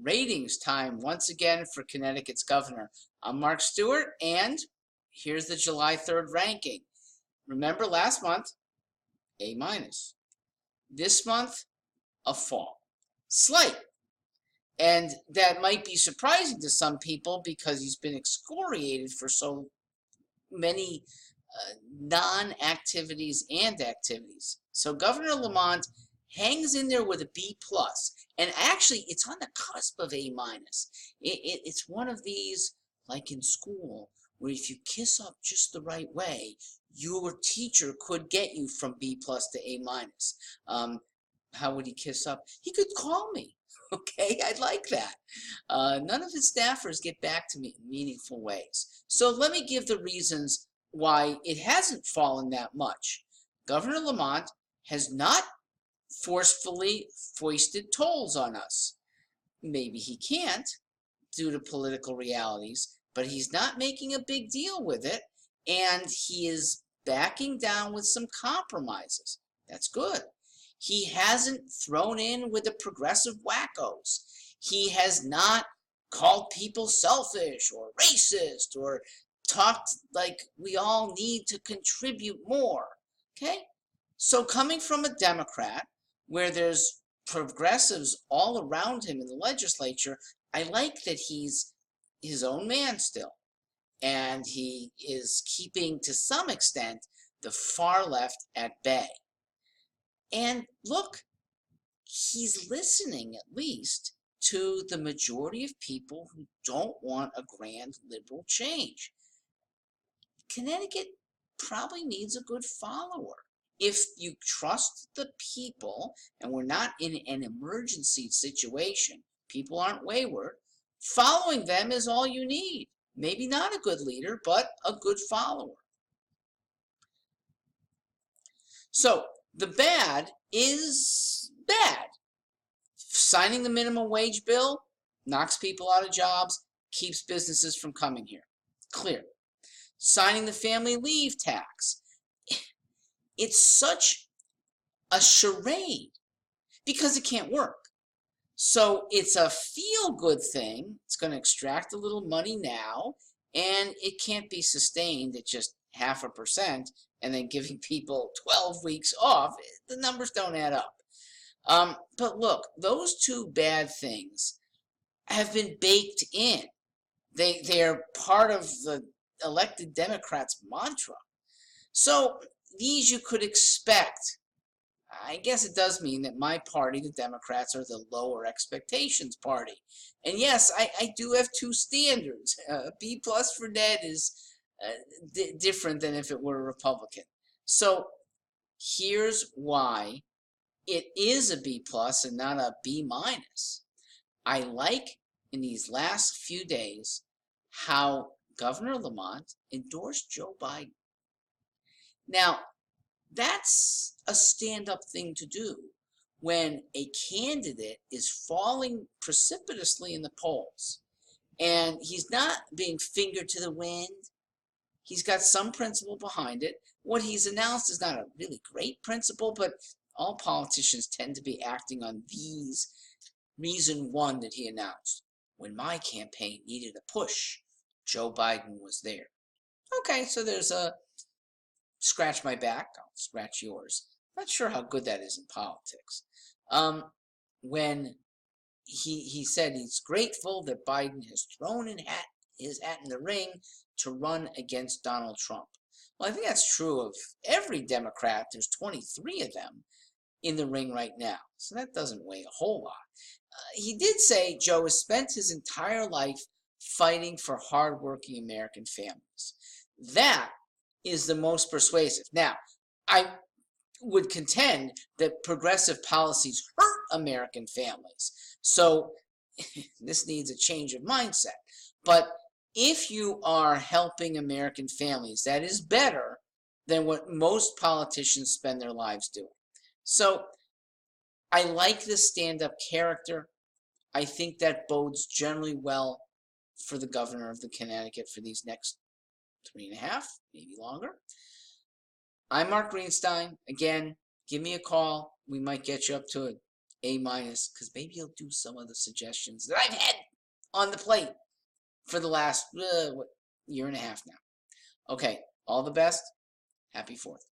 ratings time once again for Connecticut's governor. I'm Mark Stewart, and here's the July 3rd ranking. Remember last month, A minus. This month, a fall. Slight. And that might be surprising to some people because he's been excoriated for so many non-activities and activities. So Governor Lamont hangs in there with a B plus, and actually it's on the cusp of A minus. It's one of these, like in school, where if you kiss up just the right way, your teacher could get you from B plus to A minus. How would he kiss up? He could call me. Okay, I'd like that. None of his staffers get back to me in meaningful ways. So let me give the reasons why it hasn't fallen that much. Governor Lamont has not forcefully foisted tolls on us. Maybe he can't due to political realities, but he's not making a big deal with it, and he is backing down with some compromises. That's good. He hasn't thrown in with the progressive wackos. He has not called people selfish or racist or talked like we all need to contribute more. Okay? So coming from a Democrat where there's progressives all around him in the legislature, I like that he's his own man still. And he is keeping, to some extent, the far left at bay. And look, he's listening at least to the majority of people who don't want a grand liberal change. Connecticut probably needs a good follower. If you trust the people, and we're not in an emergency situation, people aren't wayward, following them is all you need. Maybe not a good leader, but a good follower. So the bad is bad. Signing the minimum wage bill knocks people out of jobs, keeps businesses from coming here. Clear. Signing the family leave tax. It's such a charade because it can't work. So it's a feel-good thing. It's going to extract a little money now, and it can't be sustained at just 0.5% and then giving people 12 weeks off. The numbers don't add up. But look, those two bad things have been baked in. They're part of the elected Democrats' mantra. So these you could expect. I guess it does mean that my party, the Democrats, are the lower expectations party. And yes, I do have two standards. B plus for Ned is different than if it were a Republican. So here's why it is a B plus and not a B minus. I like in these last few days how Governor Lamont endorsed Joe Biden. Now, that's a stand-up thing to do when a candidate is falling precipitously in the polls. And he's not being fingered to the wind. He's got some principle behind it. What he's announced is not a really great principle, but all politicians tend to be acting on these. Reason one that he announced: when my campaign needed a push, Joe Biden was there. Okay, so there's a scratch my back, I'll scratch yours. Not sure how good that is in politics. When he said he's grateful that Biden has thrown his hat in the ring to run against Donald Trump. Well, I think that's true of every Democrat. There's 23 of them in the ring right now, so that doesn't weigh a whole lot. He did say Joe has spent his entire life fighting for hardworking American families. That is the most persuasive. Now, I would contend that progressive policies hurt American families. So this needs a change of mindset. But if you are helping American families, that is better than what most politicians spend their lives doing. So I like the stand-up character. I think that bodes generally well for the governor of the Connecticut for these next 3.5, maybe longer. I'm Mark Greenstein. Again, give me a call. We might get you up to A-, because maybe you'll do some of the suggestions that I've had on the plate for the last year and a half now. Okay, all the best. Happy 4th.